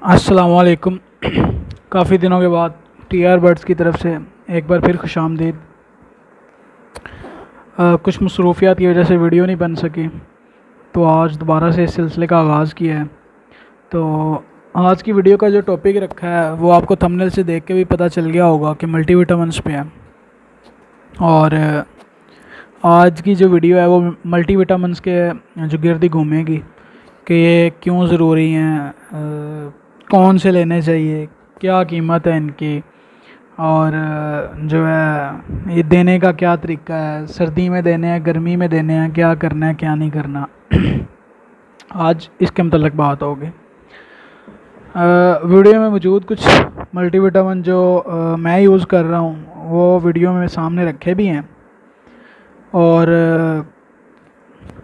अस्सलाम वालेकुम। काफ़ी दिनों के बाद टी आर बर्ड्स की तरफ से एक बार फिर खुश आमदीद। कुछ मसरूफियात की वजह से वीडियो नहीं बन सकी, तो आज दोबारा से इस सिलसिले का आगाज़ किया है। तो आज की वीडियो का जो टॉपिक रखा है वो आपको थंबनेल से देख के भी पता चल गया होगा कि मल्टीविटामिन्स पे है। और आज की जो वीडियो है वो मल्टीविटामिन्स के जो गिर्द घूमेगी कि ये क्यों ज़रूरी हैं, कौन से लेने चाहिए, क्या कीमत है इनकी, और जो है ये देने का क्या तरीका है, सर्दी में देने हैं, गर्मी में देने हैं, क्या करना है क्या नहीं करना। आज इसके मतलब बात होगी। वीडियो में मौजूद कुछ मल्टीविटामिन जो मैं यूज़ कर रहा हूँ वो वीडियो में सामने रखे भी हैं, और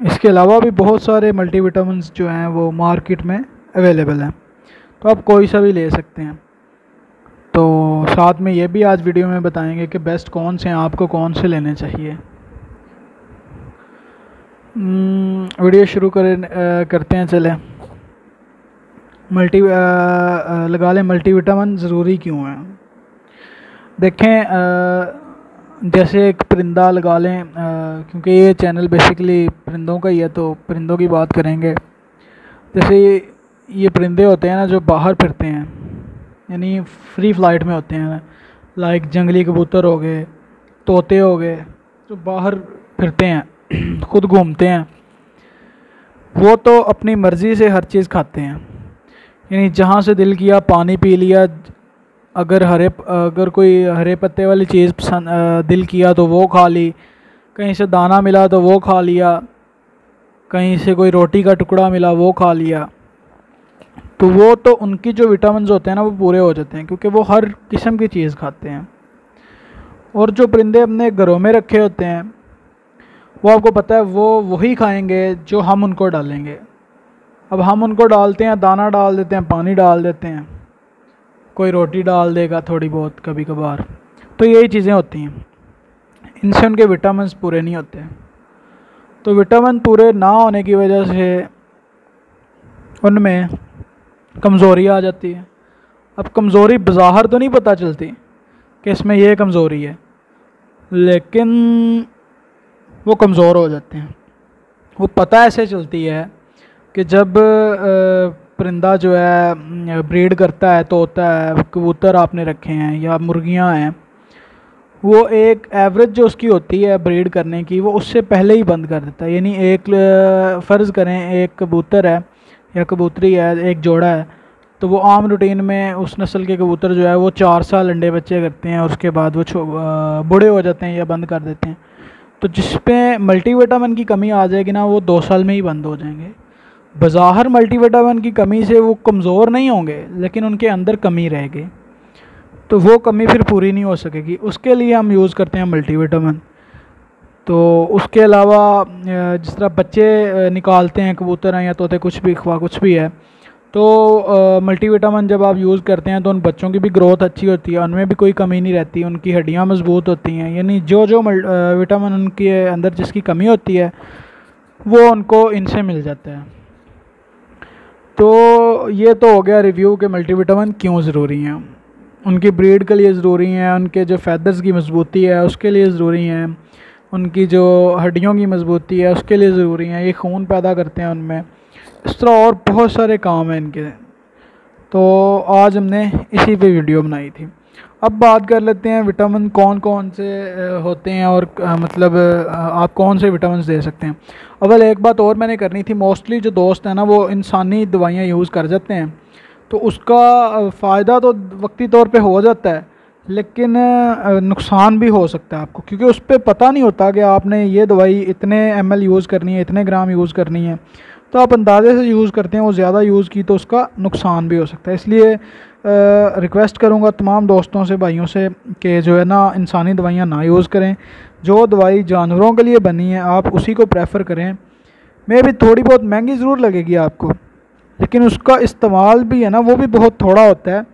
इसके अलावा भी बहुत सारे मल्टीविटामिन्स जो हैं वो मार्केट में अवेलेबल हैं, तो आप कोई सा भी ले सकते हैं। तो साथ में ये भी आज वीडियो में बताएंगे कि बेस्ट कौन से हैं, आपको कौन से लेने चाहिए। वीडियो शुरू करते हैं। चले लगा लें मल्टीविटामिन ज़रूरी क्यों है। देखें, जैसे एक परिंदा लगा लें, क्योंकि ये चैनल बेसिकली परिंदों का ही है, तो परिंदों की बात करेंगे। जैसे ये परिंदे होते हैं ना जो बाहर फिरते हैं, यानी फ्री फ्लाइट में होते हैं, लाइक जंगली कबूतर हो गए, तोते हो गए, जो बाहर फिरते हैं खुद घूमते हैं, वो तो अपनी मर्ज़ी से हर चीज़ खाते हैं। यानी जहाँ से दिल किया पानी पी लिया, अगर कोई हरे पत्ते वाली चीज़ दिल किया तो वो खा ली, कहीं से दाना मिला तो वो खा लिया, कहीं से कोई रोटी का टुकड़ा मिला वो खा लिया। तो वो तो उनकी जो विटामिन्स होते हैं ना वो पूरे हो जाते हैं, क्योंकि वो हर किस्म की चीज़ खाते हैं। और जो परिंदे अपने घरों में रखे होते हैं वो आपको पता है वो वही खाएंगे जो हम उनको डालेंगे। अब हम उनको डालते हैं, दाना डाल देते हैं, पानी डाल देते हैं, कोई रोटी डाल देगा थोड़ी बहुत कभी कभार, तो यही चीज़ें होती हैं। इनसे उनके विटामिन्स पूरे नहीं होते। तो विटामिन पूरे ना होने की वजह से उनमें कमज़ोरी आ जाती है। अब कमज़ोरी बज़ाहिर तो नहीं पता चलती कि इसमें ये कमज़ोरी है, लेकिन वो कमज़ोर हो जाते हैं। वो पता ऐसे चलती है कि जब परिंदा जो है ब्रीड करता है, तोता है, कबूतर आपने रखे हैं या मुर्गियां हैं, वो एक एवरेज जो उसकी होती है ब्रीड करने की वो उससे पहले ही बंद कर देता है। यानी एक फ़र्ज़ करें एक कबूतर है या कबूतरी है, एक जोड़ा है, तो वो आम रूटीन में उस नस्ल के कबूतर जो है वो 4 साल अंडे बच्चे करते हैं, और उसके बाद वो बूढ़े हो जाते हैं या बंद कर देते हैं। तो जिस पे मल्टीविटामिन की कमी आ जाएगी ना वो 2 साल में ही बंद हो जाएंगे। बज़ाहिर मल्टीविटामिन की कमी से वो कमज़ोर नहीं होंगे, लेकिन उनके अंदर कमी रहेगी, तो वो कमी फिर पूरी नहीं हो सकेगी। उसके लिए हम यूज़ करते हैं मल्टीविटामिन। तो उसके अलावा जिस तरह बच्चे निकालते हैं कबूतर हैं या तोते, कुछ भी है, तो मल्टीविटामिन जब आप यूज़ करते हैं तो उन बच्चों की भी ग्रोथ अच्छी होती है, उनमें भी कोई कमी नहीं रहती, उनकी हड्डियाँ मजबूत होती हैं। यानी जो विटामिन उनके अंदर जिसकी कमी होती है वो उनको इनसे मिल जाता है। तो ये तो हो गया रिव्यू के मल्टीविटामिन क्यों ज़रूरी हैं। उनकी ब्रीड के लिए ज़रूरी हैं, उनके जो फैदर्स की मजबूती है उसके लिए ज़रूरी हैं, उनकी जो हड्डियों की मजबूती है उसके लिए ज़रूरी हैं, ये खून पैदा करते हैं उनमें। इस तरह और बहुत सारे काम हैं इनके। तो आज हमने इसी पे वीडियो बनाई थी। अब बात कर लेते हैं विटामिन कौन कौन से होते हैं, और मतलब आप कौन से विटामिन दे सकते हैं। अव्वल एक बात और मैंने करनी थी, मोस्टली जो दोस्त हैं ना वो इंसानी दवाइयाँ यूज़ कर जाते हैं, तो उसका फ़ायदा तो वक्ती तौर पे हो जाता है, लेकिन नुकसान भी हो सकता है आपको, क्योंकि उस पर पता नहीं होता कि आपने ये दवाई इतने ml यूज़ करनी है, इतने ग्राम यूज़ करनी है, तो आप अंदाजे से यूज़ करते हैं, वो ज़्यादा यूज़ की तो उसका नुकसान भी हो सकता है। इसलिए रिक्वेस्ट करूँगा तमाम दोस्तों से, भाइयों से, कि जो है ना इंसानी दवाइयाँ ना यूज़ करें। जो दवाई जानवरों के लिए बनी है आप उसी को प्रेफर करें। मे भी थोड़ी बहुत महंगी ज़रूर लगेगी आपको, लेकिन उसका इस्तेमाल भी है ना वो भी बहुत थोड़ा होता है।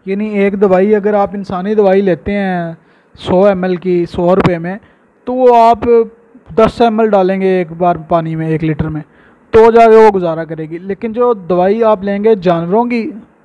यानी एक दवाई अगर आप इंसानी दवाई लेते हैं 100 ml की 100 रुपये में, तो वो आप 10 ml डालेंगे एक बार पानी में 1 लीटर में, तो जाके वो गुजारा करेगी। लेकिन जो दवाई आप लेंगे जानवरों की,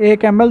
1 ml